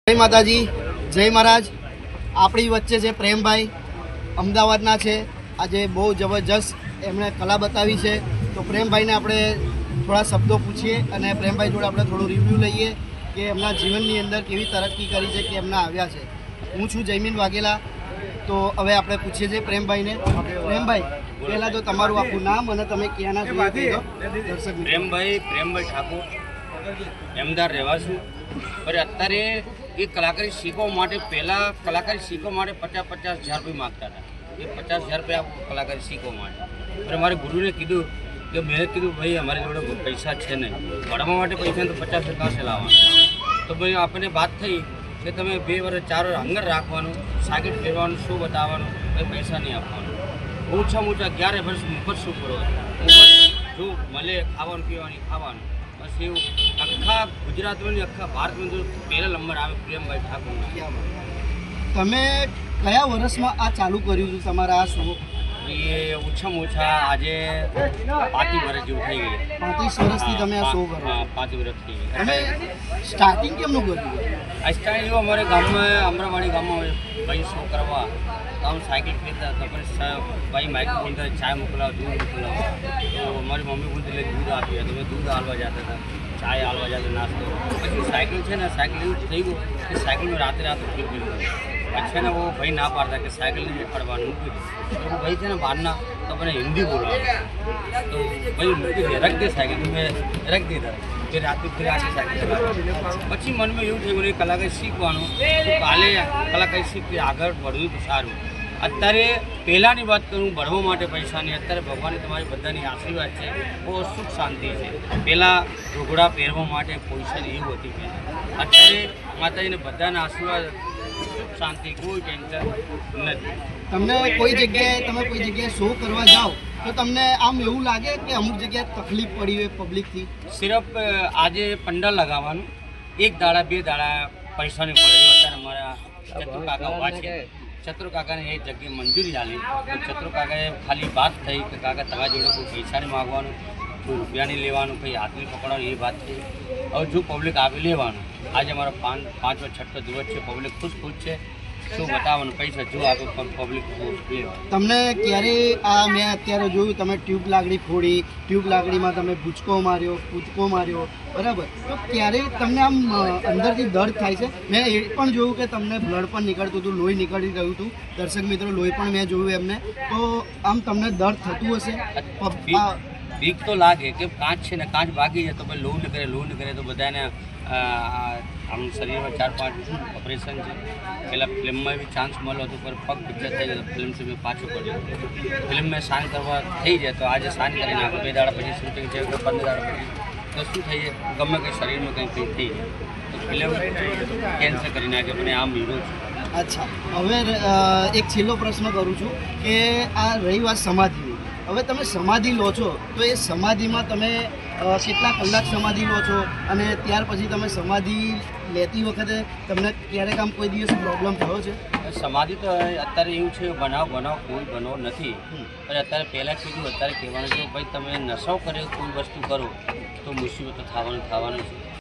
જય માતાજી, જય મહારાજ। આપણી વચ્ચે છે પ્રેમભાઈ, અમદાવાદના છે। આજે બહુ જબરજસ્ત એમણે કલા બતાવી છે। તો પ્રેમભાઈને આપણે થોડા શબ્દો પૂછીએ અને પ્રેમભાઈ જોડે આપણે થોડું રિવ્યૂ લઈએ કે એમના જીવનની અંદર કેવી તરક્કી કરી છે, કે એમના આવ્યા છે। હું છું જયમીન વાઘેલા। તો હવે આપણે પૂછીએ છીએ પ્રેમભાઈને। પ્રેમભાઈ, પહેલાં તો તમારું આખું નામ અને તમે ક્યાંના છો કહી દો દર્શક મિત્રો। પ્રેમભાઈ ઠાકોર, અમદાવાદ રહેવાસી। पर अत्यारे ये कलाकारी सीखवा माटे पहला कलाकारी सीखवा माटे 50,000 रुपये मांगता था। ये 50,000 रुपये आप कलाकारी सीखवा माटे। पर हमारे गुरु ने कीधु कि मैंने कीधु भाई हमारे जोड़े पैसा है नहीं, भणवा माटे पैसा तो 50 कहाँ से लावा। तो भाई आपने बात थी कि तमे 2 वर्ष 4 वर्ष हंगर राखवानुं, सागिट फेरवानुं, शो बताववानुं, भाई पैसा नहीं आपवानुं। ओछामां ओछा 11 वर्ष मुफ्त शो करो, मुफ्त जो मळे खावानुं पीवानुं खावानुं। बस એવું આખા ગુજરાતમાં આખા ભારતમાં તો પહેલા નંબર આવે પ્રેમભાઈ ઠાકોર। તમે કયા વર્ષમાં આ ચાલુ કર્યું છે તમારા આ શો? એ ઓછામાં ઓછા આજે 35 વર્ષ જેવું થઈ ગયું। 35 વર્ષથી તમે આ શો કરો? હા, 35 વર્ષ થઈ ગયા। તમે સ્ટાર્ટિંગ કેમનું કર્યું? આ સ્ટાર્ટિંગ એવું અમારે ગામમાં અમરાવાડી ગામમાં ભાઈ શો કરવા તો આમ સાયકલ ફેરતા તો પછી ભાઈ માઇક્રોફોન કરે ચાય મોકલાવો, દૂધ મોકલાવો। તો અમારી મમ્મી બોલતી એટલે દૂધ આપીએ તો મેં દૂધ હાલવા જતા હતા, ચાય હાલવા જતા, નાસ્તો। પછી સાયકલ છે ને, સાયકલ એવું થઈ ગયું કે સાયકલમાં રાતે ઉપયોગ કર્યો। પછી ને वो भाई ना पाड़ता कि साइकिल नहीं पकड़वानी मूकी दे। तो वो भाई थे ना बाहर ना तो अपने हिंदी बोला तो भाई मूकी दे, रख दे साइकिल तो मैं रख दीधा। फिर रात फिर आके साइकिल चला। પછી મનમાં એવું થયું મને કલાકારી શીખવાનું તો કાલે કલાકારી શીખી આગળ बढ़વું તો સારું। અત્યારે પહેલાંની વાત કરું, ભણવા માટે પૈસાની, અત્યારે ભગવાનની તમારી બધાની આશીર્વાદ છે, બહુ સુખ શાંતિ છે। પહેલાં ઢોકળા પહેરવા માટે પૈસાની એવું હતી પહેલાં, અત્યારે માતાજીને બધાના આશીર્વાદ, સુખ શાંતિ, કોઈ ટેન્શન નથી। તમને કોઈ જગ્યાએ શો કરવા જાઓ તો તમને આમ એવું લાગે કે અમુક જગ્યાએ તકલીફ પડી હોય પબ્લિકથી? સિર્ફ આજે પંડાલ લગાવવાનું 1 દાડા 2 દાડા પૈસાની પડે। અત્યારે અમારા ચતુર કાકા ઉભા છે, ચતુર કાકાને એ જગ્યાએ મંજૂરી આલી તો ચતુર કાકાએ ખાલી વાત થઈ કે કાકા તમારા જોડે કોઈ પૈસા નહીં માગવાનું, કોઈ રૂપિયા નહીં લેવાનું, કંઈ હાથની પકડવાનું, એ વાત થઈ। હવે જો પબ્લિક આવી લેવાનું, આજે અમારો 5વો 6ઠો દિવસ છે, પબ્લિક ખુશ છે, શું બતાવવાનું, પૈસા જો આપે પબ્લિક લેવાનું। તમને ક્યારે આ મેં અત્યારે જોયું તમે ટ્યુબ લાકડી ફોડી, ટ્યુબ લાકડીમાં તમે ભૂચકો માર્યો, કૂદકો માર્યો, બરાબર? તો ક્યારે તમને આમ અંદરથી દર્દ થાય છે? મેં એ પણ જોયું કે તમને બ્લડ પણ નીકળતું હતું, લોહી નીકળી રહ્યું હતું। દર્શક મિત્રો, લોહી પણ મેં જોયું એમને। તો આમ તમને દર્દ થતું હશે? બીક તો લાગે કે કાચ છે ને, કાચ ભાગી જાય તો ભાઈ લોહી નીકળે તો બધાને આમ શરીરમાં 4-5 ઓપરેશન છે। પહેલાં ફિલ્મમાં બી ચાન્સ મળ્યો હતો પર પગ પિક્ચર થઈ ગયો, ફિલ્મથી મેં પાછું પડ્યો। ફિલ્મમાં સાઇન કરવા થઈ જાય તો આજે સાઇન કરી નાખો, 2 દાડા પછી શૂટિંગ છે કે 15 દાડા પછી તો શું થઈ જાય, ગમે કંઈ શરીરમાં કંઈ થઈ જાય તો ફિલ્મ કેન્સલ કરી નાખે, પણ આમ હીરો છું। અચ્છા, હવે એક છેલ્લો પ્રશ્ન કરું છું કે આ રહી વાત સમાધિની, હવે તમે સમાધિ લો છો તો એ સમાધિમાં તમે કેટલા કલાક સમાધિ લો છો અને ત્યાર પછી તમે સમાધિ લેતી વખતે તમને ક્યારેક આમ કોઈ દિવસ પ્રોબ્લેમ થયો છે? સમાધિ તો અત્યારે એવું છે, બનાવ કોઈ બનાવ નથી, પણ અત્યારે પહેલાં કીધું અત્યારે કહેવાનું છે ભાઈ તમે નશો કરે કોઈ વસ્તુ કરો તો મુસીબત થવાનું છે।